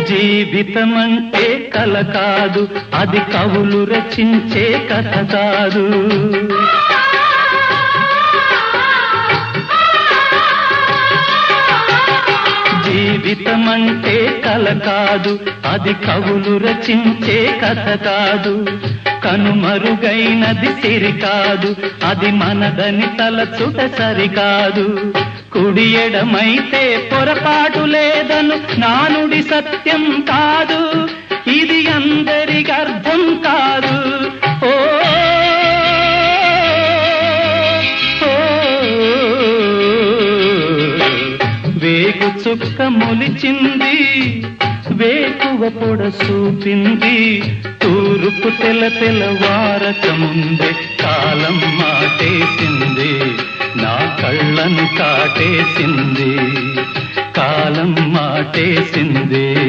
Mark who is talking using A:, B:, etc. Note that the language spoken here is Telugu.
A: జీవితమంటే కల కాదు, అది కవులు రచించే కథ కాదు. జీవితమంటే కల కాదు, అది కవులు రచించే కథ కాదు. కనుమరుగైనది సిరి కాదు, అది మనదని తలచుట సరికాదు. కుడి ఎడమైతే పొరపాటు లేదను నానుడి సత్యం కాదు, ఇది అందరికి అర్థం కాదు. ఓ వేగు చుక్క మొలిచింది, వేకువ పొడ చూపింది. తూరుపు తెల్లవారక ముందే కాలం మాటేసింది, నా కళ్ళను కాటేసింది, కాలం మాటేసింది.